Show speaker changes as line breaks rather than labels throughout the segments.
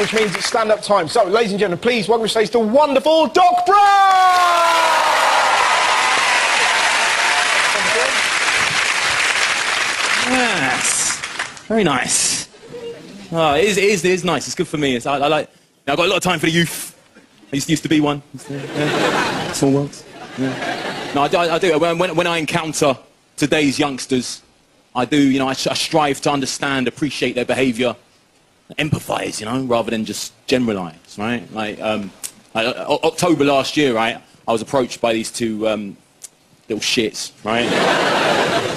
which means it's stand-up time. So, ladies and gentlemen, please welcome to stage the wonderful Doc Brown!
Yes. Very nice. Oh, it is nice. It's good for me. I like... I've got a lot of time for the youth. I used to be one. Yeah. Small world. Yeah. No, I do. When I encounter today's youngsters, I do, you know, I strive to understand, appreciate their behaviour, empathise, you know, rather than just generalise, right? Like, October last year, right, I was approached by these two little shits, right?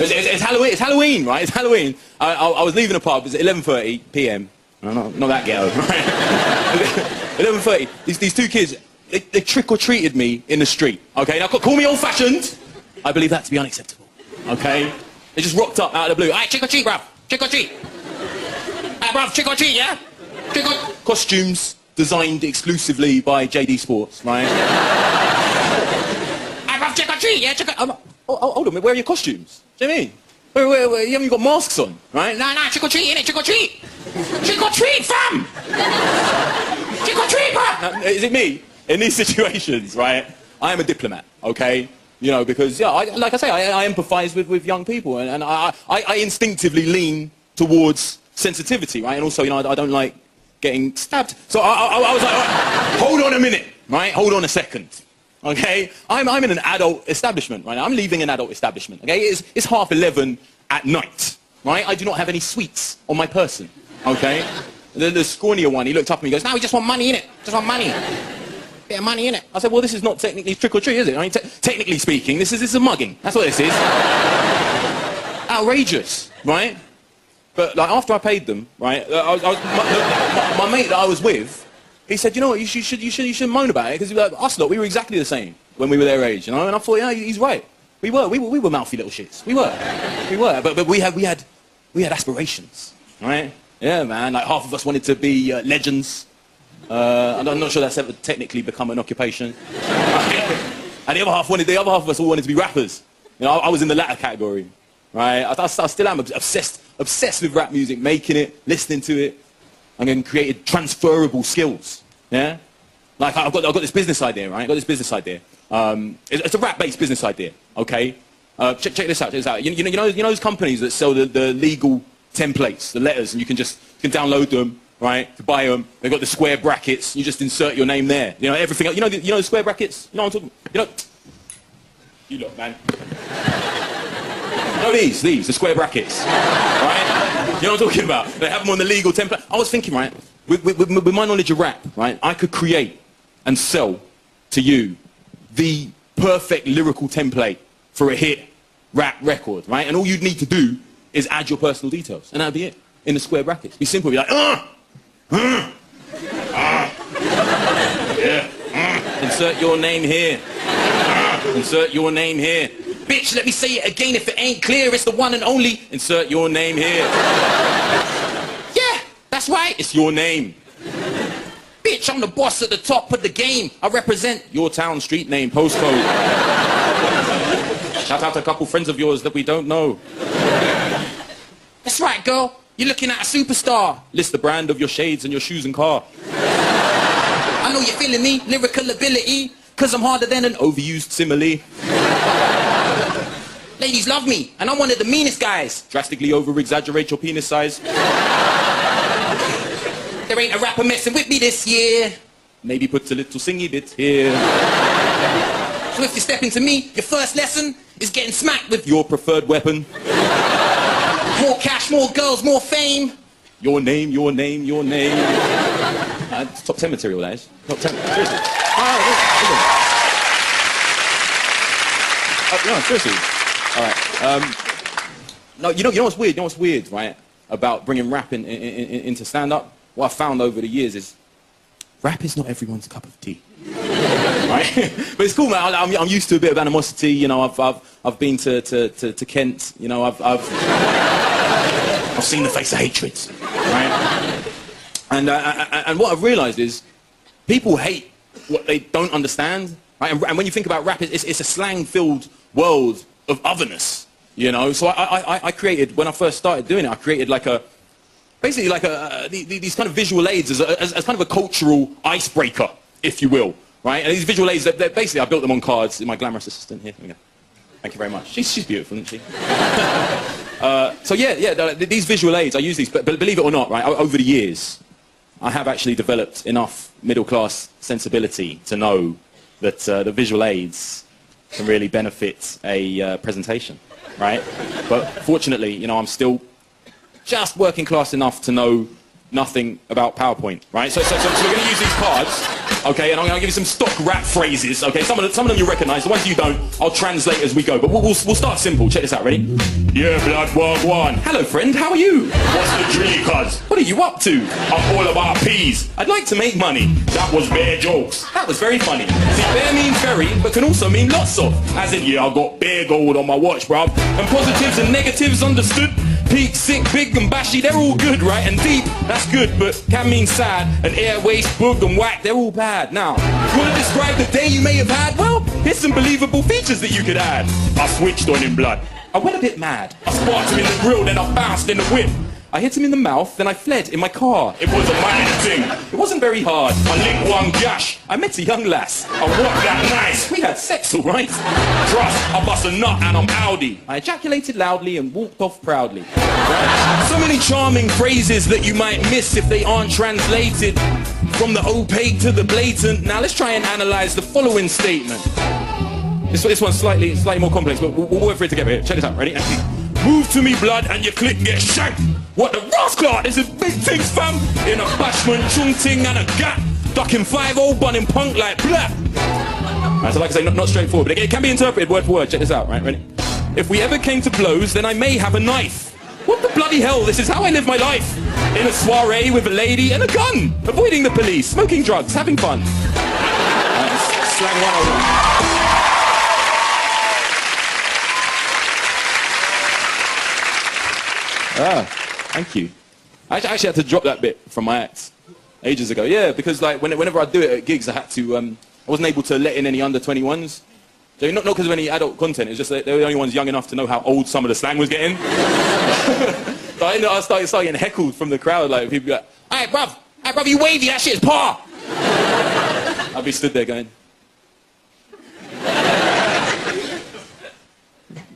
It's Halloween, right? It's Halloween. I was leaving a pub. It was 11:30 p.m. Not that ghetto, right? 11:30. These two kids, they trick-or-treated me in the street, okay? Now, call me old-fashioned. I believe that to be unacceptable, okay? They just rocked up out of the blue. Hey, trick-or-treat, bruv. Trick-or-treat. Hey, bruv, trick-or-treat, yeah? Costumes designed exclusively by JD Sports, right? Hey, bruv, trick-or-treat, yeah? Hold on, where are your costumes? Do you know what I mean? Where, you haven't got masks on, right? No, trick-or-treat, innit? Trick-or-treat. Trick-or-treat, fam! Trick-or-treat, bruv! Now, is it me? In these situations, right, I am a diplomat, okay? You know, because, yeah, like I say, I empathise with young people, and I instinctively lean towards sensitivity, right? And also, you know, I don't like getting stabbed. So I was like, right, hold on a minute, right? Hold on a second, okay? I'm in an adult establishment, right? I'm leaving an adult establishment, okay? It's 11:30 at night, right? I do not have any sweets on my person, okay? The scrawnier one, he looked up at me and goes, no, we just want money, innit? Just want money. Bit of money, innit? I said, well, this is not technically trick-or-treat, is it? I mean, technically speaking, this is a mugging. That's what this is. Outrageous, right? But, like, after I paid them, right, my mate that I was with, he said, you know what, you should moan about it, because us lot, we were exactly the same when we were their age, you know? And I thought, yeah, he's right. We were mouthy little shits. We were. But we had aspirations, right? Yeah, man, like half of us wanted to be legends. And I'm not sure that's ever technically become an occupation. And the other half of us all wanted to be rappers. You know, I was in the latter category, right? I still am obsessed with rap music, making it, listening to it, and then created transferable skills. Yeah, like I've got this business idea, right? It's a rap-based business idea. Okay, check this out. You know those companies that sell the legal templates, the letters, and you can download them. Right, to buy them, they've got the square brackets. You just insert your name there. You know everything. You know the square brackets. You know what I'm talking. You know. You look, man. You know the square brackets. Right. You know what I'm talking about. They have them on the legal template. I was thinking, right, with my knowledge of rap, right, I could create and sell to you the perfect lyrical template for a hit rap record, right? And all you'd need to do is add your personal details, and that'd be it in the square brackets. Be simple. Be like, yeah. Insert your name here. Insert your name here. Bitch, let me say it again if it ain't clear. It's the one and only. Insert your name here. Yeah, that's right. It's your name. Bitch, I'm the boss at the top of the game. I represent your town, street name, postcode. Shout out to a couple friends of yours that we don't know. That's right, girl. You're looking at a superstar. List the brand of your shades and your shoes and car. I know you're feeling me, lyrical ability, cause I'm harder than an overused simile. Ladies love me, and I'm one of the meanest guys. Drastically over-exaggerate your penis size. There ain't a rapper messing with me this year. Maybe put a little singy bit here. So if you step into me, your first lesson is getting smacked with your preferred weapon. More cash, more girls, more fame. Your name, your name, your name. It's top 10 material, that is. Top 10. Seriously. No, seriously. All right. No, you know what's weird? You know what's weird, right? About bringing rap into stand-up? What I found over the years is rap is not everyone's cup of tea. Right? But it's cool, man. I'm used to a bit of animosity. You know, I've been to Kent. You know, I've seen the face of hatred. Right? And what I've realised is people hate what they don't understand. Right? And when you think about rap, it's a slang-filled world of otherness. You know, so I created, when I first started doing it, I created like a basically like these kind of visual aids as kind of a cultural icebreaker, if you will, right? And these visual aids, basically I built them on cards. My glamorous assistant here. Here we go. Thank you very much. She's beautiful, isn't she? So yeah, these visual aids, I use these, but believe it or not, right, over the years, I have actually developed enough middle-class sensibility to know that the visual aids can really benefit a presentation, right? But fortunately, you know, I'm still just working class enough to know nothing about PowerPoint, right? So we're going to use these cards, okay, and I'm going to give you some stock rap phrases, okay? Some of them you recognise, the ones you don't, I'll translate as we go. But we'll start simple. Check this out, ready? Yeah, blood, one. Hello, friend, how are you? What's the drill, cuz? What are you up to? I'm all about peas. I'd like to make money. That was bare jokes. That was very funny. See, bare means very, but can also mean lots of. As in, yeah, I got bare gold on my watch, bruv. And positives and negatives understood. Peak, sick, big and bashy, they're all good, right? And deep, that's good, but can mean sad. And air, waste, book and whack, they're all bad. Now, you want to describe the day you may have had? Well, here's some believable features that you could add. I switched on him, blood. I went a bit mad. I sparked him in the grill, then I bounced in the whip. I hit him in the mouth, then I fled in my car. It was a minor thing. It wasn't very hard. I linked one gash. I met a young lass. I walked that nice. We had sex, all right? Trust, I bust a nut and I'm Audi. I ejaculated loudly and walked off proudly. Right? So many charming phrases that you might miss if they aren't translated from the opaque to the blatant. Now let's try and analyze the following statement. This one's slightly more complex, but we'll work for it together. Check this out, ready? Move to me, blood, and your clip gets shanked. What the rascal? This is big things, fam. In a bashment, chung ting, and a gat. Ducking 5-0, bunning punk like black. Right, so like I say, not straightforward, but it can be interpreted word for word. Check this out, right? Ready? If we ever came to blows, then I may have a knife. What the bloody hell? This is how I live my life. In a soiree with a lady and a gun. Avoiding the police, smoking drugs, having fun. Slang 101. Ah, thank you. I actually had to drop that bit from my act ages ago. Yeah, because like whenever I do it at gigs, I had to. I wasn't able to let in any under 21s. So not because of any adult content. It's just that they were the only ones young enough to know how old some of the slang was getting. So I started getting heckled from the crowd. Like people be like, "Hey, bruv, you wavy. That shit's par." I'd be stood there going,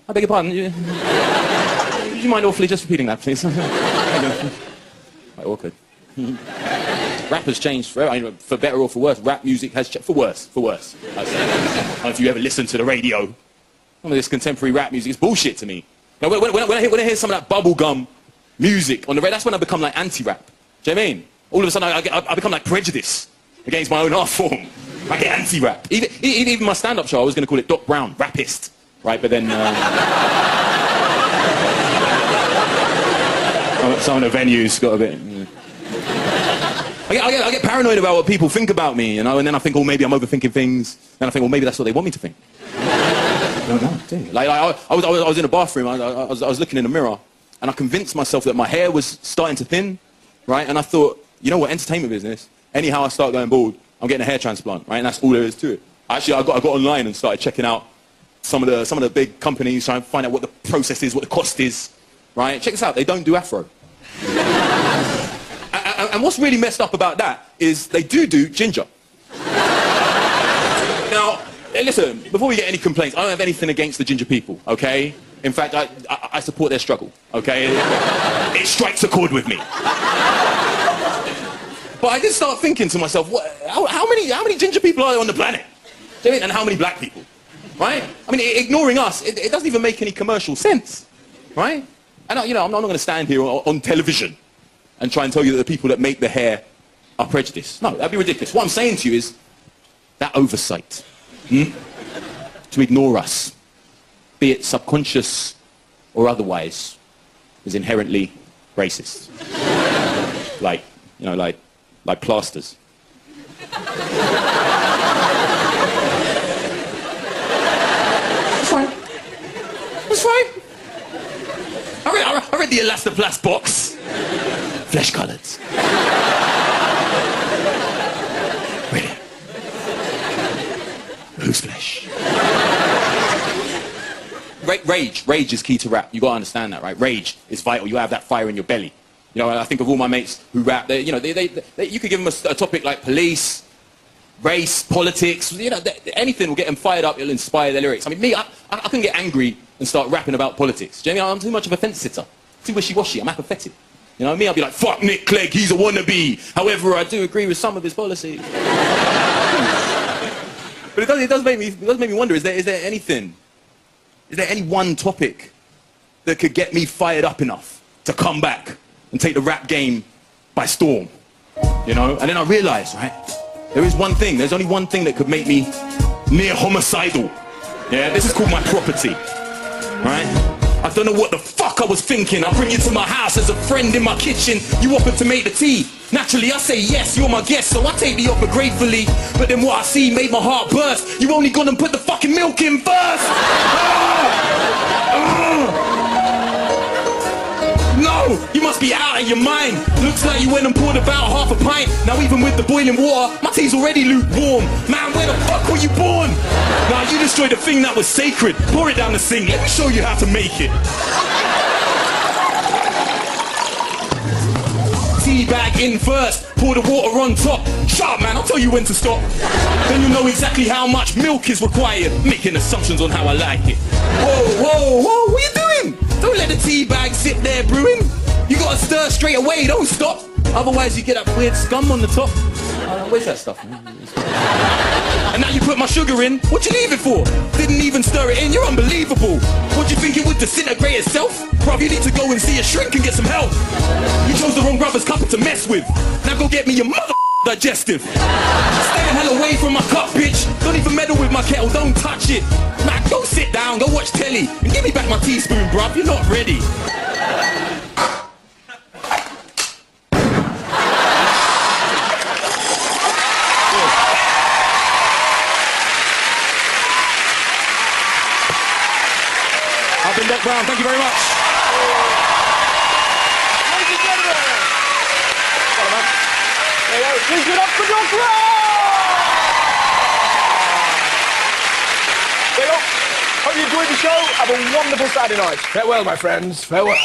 "I beg your pardon." Would you mind awfully just repeating that, please? Quite awkward. Rap has changed forever. I mean, for better or for worse. Rap music has changed. For worse. I don't know if you ever listened to the radio. Some of this contemporary rap music is bullshit to me. Now, when I hear some of that bubblegum music on the radio, that's when I become like anti-rap. Do you know what I mean? All of a sudden, I become like prejudice against my own art form. I get anti-rap. Even my stand-up show, I was going to call it Doc Brown, rappist. Right, but then... some of the venues got a bit... I get paranoid about what people think about me, you know, and then I think, oh, maybe I'm overthinking things. Then I think, well, maybe that's what they want me to think. No, dude. Like, I was in a bathroom, I was looking in the mirror, and I convinced myself that my hair was starting to thin, right? And I thought, you know what, entertainment business, anyhow I start going bald, I'm getting a hair transplant, right? And that's all there is to it. Actually, I got online and started checking out some of the big companies, trying to find out what the process is, what the cost is, right? Check this out, they don't do afro. And what's really messed up about that is they do ginger. Now, listen, before we get any complaints, I don't have anything against the ginger people, okay? In fact, I support their struggle, okay? It strikes a chord with me. But I did start thinking to myself, how many ginger people are there on the planet? Do you know what I mean? And how many black people, right? I mean, ignoring us, it doesn't even make any commercial sense, right? And I'm not going to stand here on television and try and tell you that the people that make the hair are prejudiced. No, that'd be ridiculous. What I'm saying to you is that oversight, to ignore us, be it subconscious or otherwise, is inherently racist. Like plasters. That's right. That's right. I read the Elastoplast box. Flesh coloured. Really? Who's flesh? Rage is key to rap. You gotta understand that, right? Rage is vital. You have that fire in your belly. You know, I think of all my mates who rap. You know, you could give them a topic like police, race, politics. You know, anything will get them fired up. It'll inspire their lyrics. I mean, me, I can get angry and start rapping about politics. Do you know what I mean? I'm too much of a fence sitter. Too wishy-washy. I'm apathetic. You know, me, I'll be like, fuck Nick Clegg, he's a wannabe. However, I do agree with some of his policies. But it does make me wonder, is there anything, is there any one topic that could get me fired up enough to come back and take the rap game by storm? You know? And then I realised, right, there's only one thing that could make me near homicidal. Yeah, this is called my property. Right? I don't know what the fuck I was thinking. I bring you to my house as a friend in my kitchen. You offered to make the tea. Naturally, I say yes, you're my guest, so I take the offer gratefully. But then what I see made my heart burst. You only gone and put the fucking milk in first. No, you must be out of your mind. Looks like you went and poured about half a pint. Now even with the boiling water, my tea's already lukewarm. Man, where the fuck were you born? Now you destroyed a thing that was sacred. Pour it down the sink, let me show you how to make it. Tea bag in first, pour the water on top. Shut up, man, I'll tell you when to stop. Then you'll know exactly how much milk is required. Making assumptions on how I like it. Whoa, whoa, whoa, what are you doing? Don't let the tea bag sit there brewing. You gotta stir straight away, don't stop. Otherwise you get that weird scum on the top. Where's that stuff? And now you put my sugar in, what'd you leave it for? Didn't even stir it in, you're unbelievable. What do you think it would disintegrate itself? Bruv, you need to go and see a shrink and get some help. You chose the wrong brother's cuppa to mess with. Now go get me your mother digestive. Stay the hell away from my cup, bitch. Don't even meddle with my kettle, don't touch it. Man, go sit down, go watch telly, and give me back my teaspoon, bruv, you're not ready. I've been Doc Brown, thank you very much.
Ladies and gentlemen, please give it up for Doc Brown! There you go. Hope you enjoyed the show. Have a wonderful Saturday night. Farewell, my friends. Farewell.